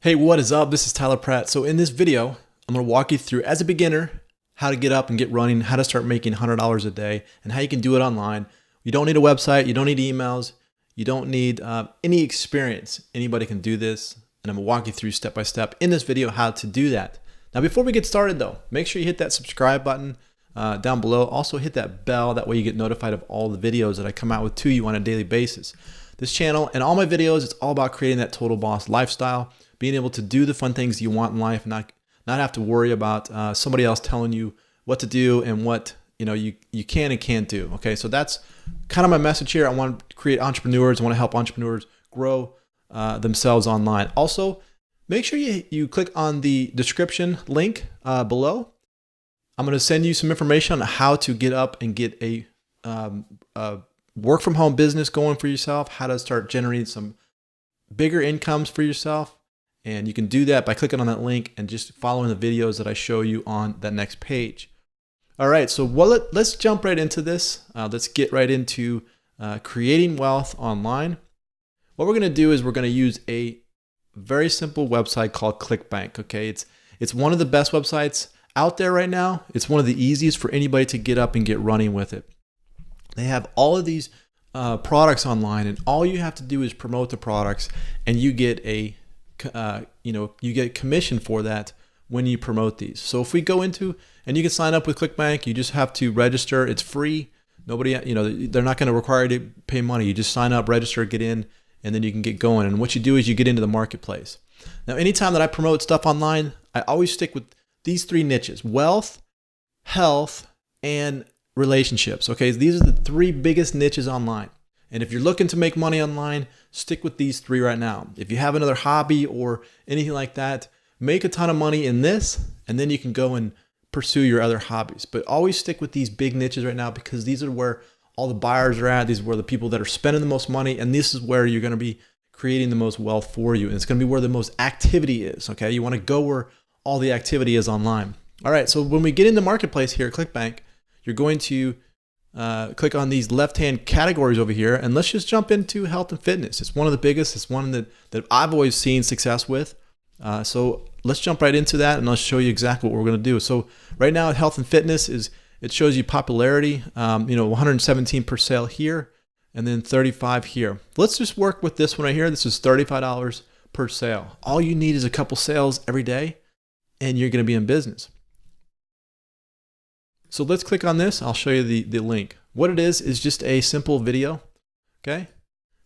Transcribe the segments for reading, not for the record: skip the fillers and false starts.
Hey, what is up? This is Tyler Pratt. So in this video, I'm going to walk you through, as a beginner, how to get up and get running, how to start making $100 a day, and how you can do it online. You don't need a website. You don't need emails. You don't need any experience. Anybody can do this, and I'm going to walk you through step by step in this video how to do that. Now, before we get started, though, make sure you hit that subscribe button down below. Also, hit that bell. That way you get notified of all the videos that I come out with to you on a daily basis. This channel and all my videos, it's all about creating that total boss lifestyle, being able to do the fun things you want in life, and not have to worry about somebody else telling you what to do and what you can and can't do. Okay, so that's kind of my message here. I want to create entrepreneurs. I want to help entrepreneurs grow themselves online. Also, make sure you click on the description link below. I'm going to send you some information on how to get up and get a work from home business going for yourself, how to start generating some bigger incomes for yourself. And you can do that by clicking on that link and just following the videos that I show you on that next page. All right, so let's jump right into this. Let's get right into creating wealth online. What we're going to do is we're going to use a very simple website called ClickBank. Okay, it's one of the best websites out there right now. It's one of the easiest for anybody to get up and get running with it. They have all of these products online, and all you have to do is promote the products, and you get you get commission for that when you promote these. So if we go into, and you can sign up with ClickBank, you just have to register. It's free. Nobody, they're not going to require you to pay money. You just sign up, register, get in, and then you can get going. And what you do is you get into the marketplace. Now, anytime that I promote stuff online, I always stick with these three niches: wealth, health, and relationships. Okay, these are the three biggest niches online. And if you're looking to make money online, stick with these three right now. If you have another hobby or anything like that, make a ton of money in this, and then you can go and pursue your other hobbies. But always stick with these big niches right now, because these are where all the buyers are at. These are where the people that are spending the most money, and this is where you're going to be creating the most wealth for you. And it's going to be where the most activity is. Okay, you want to go where all the activity is online. All right, so when we get in the marketplace here at ClickBank, you're going to click on these left-hand categories over here, and let's just jump into health and fitness. It's one of the biggest. It's one that I've always seen success with. So let's jump right into that, and I'll show you exactly what we're going to do. So right now, health and fitness it shows you popularity. 117 per sale here, and then 35 here. Let's just work with this one right here. This is $35 per sale. All you need is a couple sales every day, and you're going to be in business. So let's click on this. I'll show you the link. What it is just a simple video. Okay,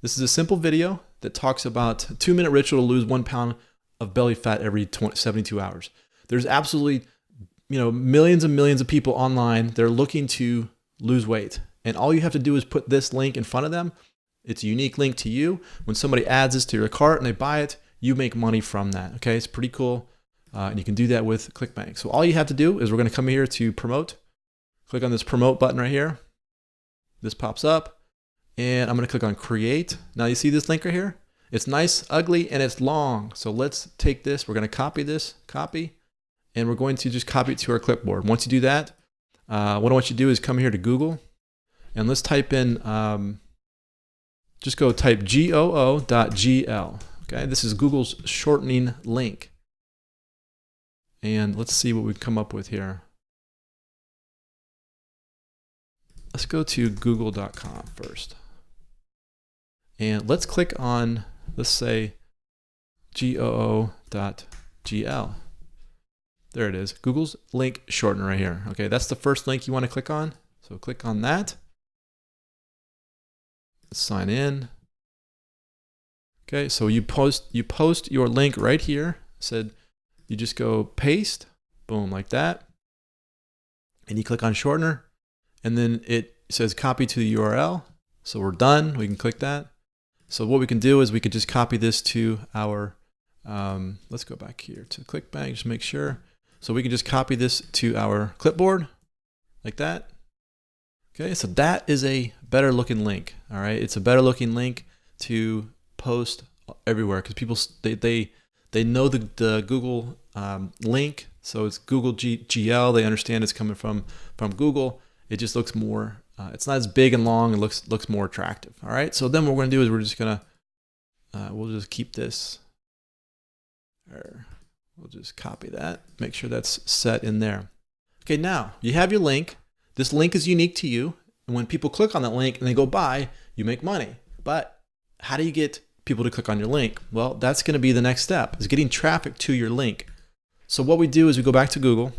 this is a simple video that talks about a 2-minute ritual to lose 1 pound of belly fat every 72 hours. There's absolutely millions and millions of people online. They're looking to lose weight, and all you have to do is put this link in front of them. It's a unique link to you. When somebody adds this to your cart and they buy it, you make money from that. Okay, it's pretty cool, and you can do that with ClickBank. So all you have to do is we're going to come here to promote. Click on this promote button right here. This pops up, and I'm going to click on create. Now you see this link right here? It's nice, ugly, and it's long. So let's take this. We're going to copy this, and we're going to just copy it to our clipboard. Once you do that, what I want you to do is come here to Google, and let's type in, just go type goo.gl. Okay, this is Google's shortening link. And let's see what we come up with here. Let's go to google.com first. And let's click on, let's say, goo.gl. There it is. Google's link shortener right here. Okay, that's the first link you want to click on. So click on that. Let's sign in. Okay, so you post your link right here. Said you just go paste, boom, like that. And you click on shortener. And then it says copy to the URL. So we're done. We can click that. So what we can do is we could just copy this to our, let's go back here to ClickBank, just make sure. So we can just copy this to our clipboard like that. Okay, so that is a better looking link. All right, it's a better looking link to post everywhere, because people, they know the Google link. So it's Google GL. They understand it's coming from Google. It just looks more, it's not as big and long. It looks more attractive. All right. So then what we're going to do is we're just going to, we'll just keep this. Or we'll just copy that, make sure that's set in there. Okay, now you have your link. This link is unique to you. And when people click on that link and they go buy, you make money. But how do you get people to click on your link? Well, that's going to be the next step, is getting traffic to your link. So what we do is we go back to Google.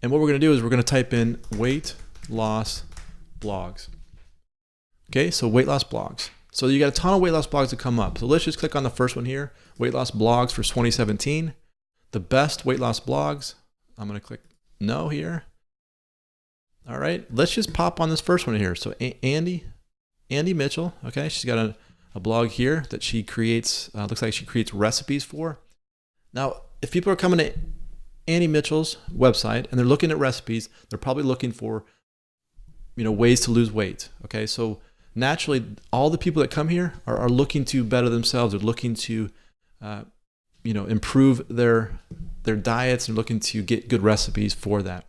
And what we're going to do is we're going to type in weight loss blogs. Okay, so weight loss blogs. So you got a ton of weight loss blogs that come up. So let's just click on the first one here, weight loss blogs for 2017. The best weight loss blogs. I'm going to click no here. All right, let's just pop on this first one here. So Andy Mitchell, okay, she's got a blog here that she creates, looks like she creates recipes for. Now, if people are coming to Andy Mitchell's website and they're looking at recipes, they're probably looking for, ways to lose weight, okay? So naturally, all the people that come here are looking to better themselves. They're looking to, improve their diets and looking to get good recipes for that.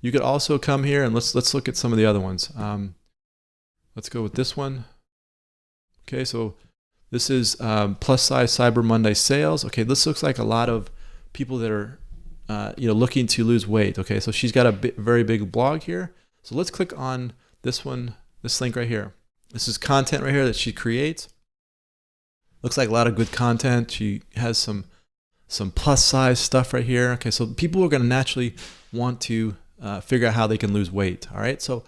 You could also come here and let's look at some of the other ones. Let's go with this one. Okay, so this is plus size Cyber Monday sales. Okay, this looks like a lot of people that are looking to lose weight. Okay, so she's got a very big blog here. So let's click on this one, this link right here. This is content right here that she creates. Looks like a lot of good content. She has some plus size stuff right here. Okay, so people are going to naturally want to figure out how they can lose weight. All right, so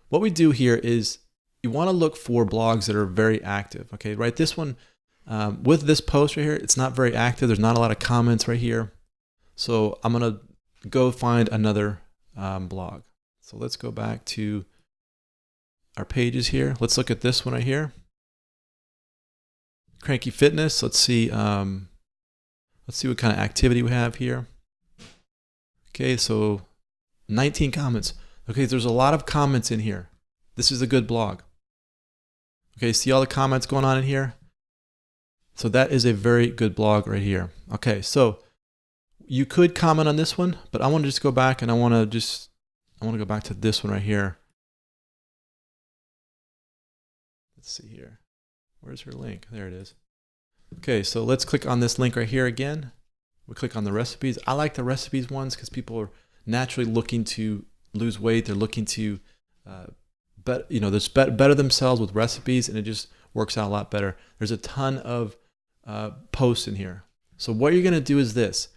what we do here is you want to look for blogs that are very active. Okay, right, this one, with this post right here, it's not very active. There's not a lot of comments right here. So I'm going to go find another blog. So let's go back to our pages here. Let's look at this one right here. Cranky Fitness. Let's see what kind of activity we have here. Okay, so 19 comments. Okay, there's a lot of comments in here. This is a good blog. Okay, see all the comments going on in here? So that is a very good blog right here. Okay, so you could comment on this one, but I want to just go back and I want to go back to this one right here. Let's see here. Where's her link? There it is. Okay, so let's click on this link right here again. We click on the recipes. I like the recipes ones because people are naturally looking to lose weight. They're looking to better themselves with recipes, and it just works out a lot better. There's a ton of posts in here. So what you're going to do is this.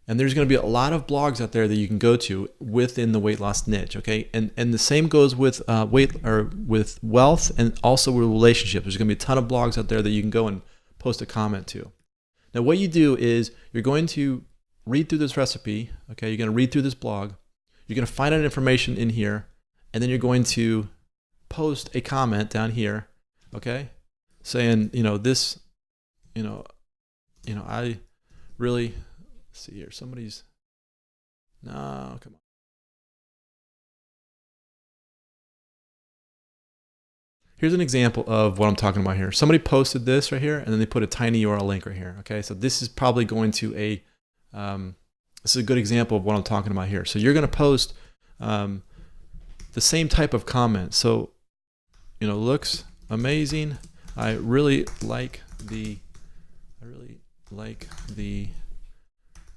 And there's going to be a lot of blogs out there that you can go to within the weight loss niche, okay? And the same goes with with wealth and also with relationships. There's going to be a ton of blogs out there that you can go and post a comment to. Now, what you do is you're going to read through this recipe, okay? You're going to read through this blog. You're going to find out information in here, and then you're going to post a comment down here, okay? Saying, I really. Let's see here. No, come on. Here's an example of what I'm talking about here. Somebody posted this right here, and then they put a tiny URL link right here. Okay, so this is probably going to this is a good example of what I'm talking about here. So you're going to post the same type of comment. So, looks amazing. I really like the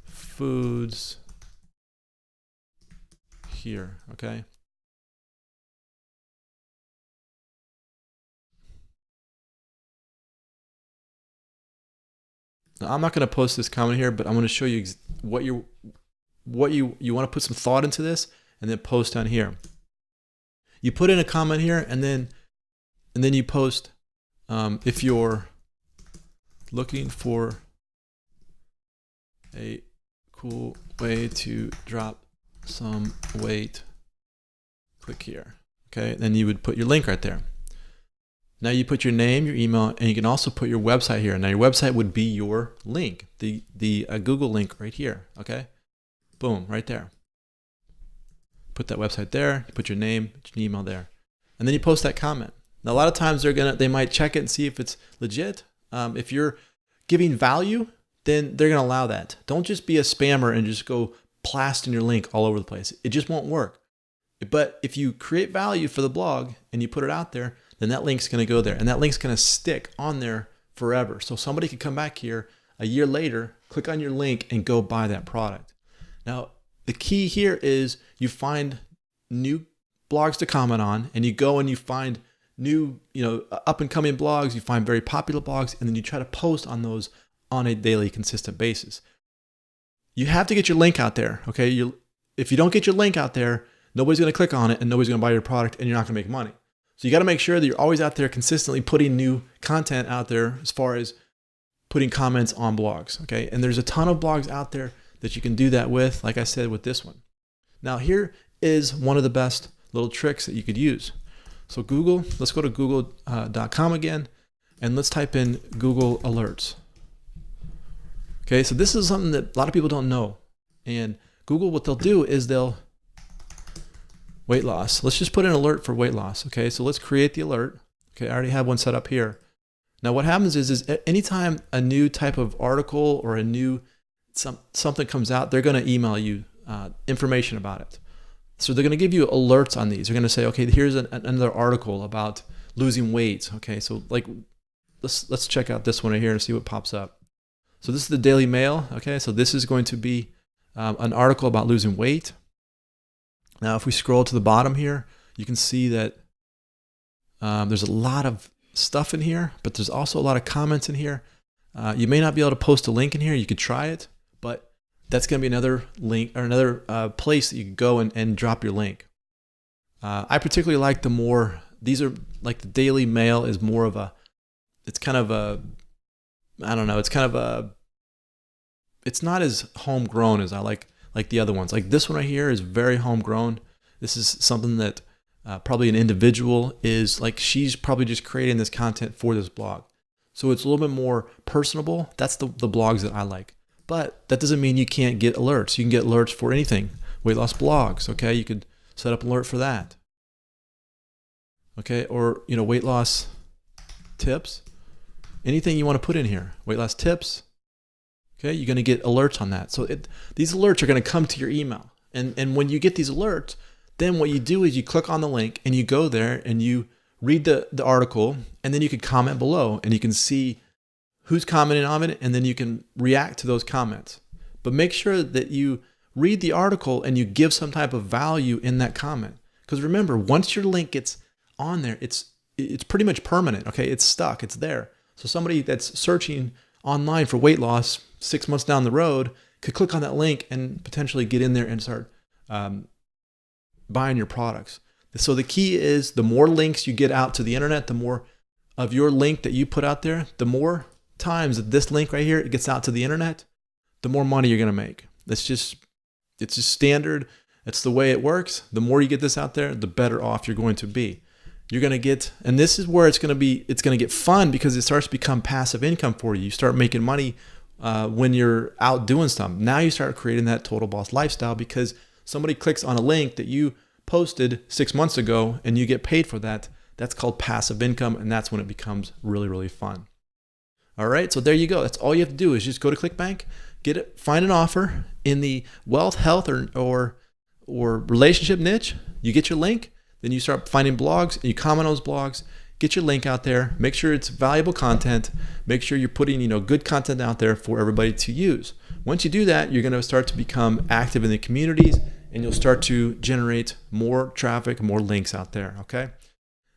foods here, okay? Now, I'm not going to post this comment here, but I'm going to show you what you want to put some thought into this, and then post down here. You put in a comment here, and then you post if you're looking for a cool way to drop some weight, click here. Okay, then you would put your link right there. Now you put your name, your email, and you can also put your website here. Now your website would be your link, the Google link right here. Okay, boom, right there. Put that website there. Put your name, put your email there, and then you post that comment. Now a lot of times they might check it and see if it's legit. If you're giving value, then they're going to allow that. Don't just be a spammer and just go plasting your link all over the place. It just won't work. But if you create value for the blog and you put it out there, then that link's going to go there, and that link's going to stick on their forever. So somebody could come back here a year later, click on your link and go buy that product. Now, the key here is you find new blogs to comment on, and you go and you find new, up and coming blogs, you find very popular blogs, and then you try to post on those on a daily consistent basis. You have to get your link out there, okay? If you don't get your link out there, nobody's going to click on it and nobody's going to buy your product, and you're not going to make money. So you got to make sure that you're always out there consistently putting new content out there as far as putting comments on blogs, okay? And there's a ton of blogs out there that you can do that with, like I said, with this one. Now here is one of the best little tricks that you could use. So Google, let's go to google.com again, and let's type in Google Alerts. Okay, so this is something that a lot of people don't know. And Google, what they'll do is weight loss. Let's just put an alert for weight loss. Okay, so let's create the alert. Okay, I already have one set up here. Now what happens is anytime a new type of article or a new something comes out, they're going to email you information about it. So they're going to give you alerts on these. They're going to say, okay, here's another article about losing weight. Okay, so like let's check out this one right here and see what pops up. So this is the Daily Mail. Okay, so this is going to be an article about losing weight. Now, if we scroll to the bottom here, you can see that there's a lot of stuff in here, but there's also a lot of comments in here. You may not be able to post a link in here. You could try it, but that's going to be another link or another place that you can go and drop your link. I particularly like these are like the Daily Mail is more of it's kind of it's not as homegrown as I like the other ones. Like this one right here is very homegrown. This is something that probably an individual is like, she's probably just creating this content for this blog. So it's a little bit more personable. That's the blogs that I like. But that doesn't mean you can't get alerts. You can get alerts for anything. Weight loss blogs, okay? You could set up an alert for that. Okay, or weight loss tips. Anything you want to put in here. Weight loss tips. Okay, you're going to get alerts on that. So these alerts are going to come to your email. And when you get these alerts, then what you do is you click on the link and you go there and you read the article, and then you can comment below and you can see who's commenting on it, and then you can react to those comments. But make sure that you read the article and you give some type of value in that comment. Because remember, once your link gets on there, it's pretty much permanent, okay? It's stuck, it's there. So somebody that's searching online for weight loss 6 months down the road could click on that link and potentially get in there and start buying your products. So the key is the more links you get out to the internet, the more of your link that you put out there, the more times that this link right here it gets out to the internet, the more money you're going to make. It's just standard. It's the way it works. The more you get this out there, the better off you're going to be. You're going to get, and this is where it's going to get fun, because it starts to become passive income for you. You start making money when you're out doing something. Now you start creating that total boss lifestyle because somebody clicks on a link that you posted 6 months ago and you get paid for that. That's called passive income, and that's when it becomes really, really fun. All right, so there you go. That's all you have to do is just go to ClickBank, find an offer in the wealth, health, or relationship niche. You get your link, then you start finding blogs and you comment on those blogs. Get your link out there. Make sure it's valuable content. Make sure you're putting good content out there for everybody to use. Once you do that, you're going to start to become active in the communities, and you'll start to generate more traffic, more links out there. Okay,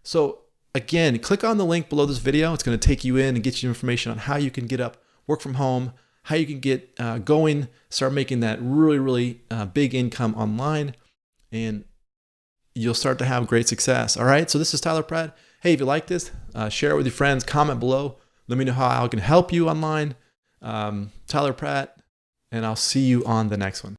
so again, click on the link below this video. It's going to take you in and get you information on how you can get up, work from home, how you can get going, start making that really, really big income online, and you'll start to have great success. All right, so this is Tyler Pratt. Hey, if you like this, share it with your friends, comment below. Let me know how I can help you online. Tyler Pratt, and I'll see you on the next one.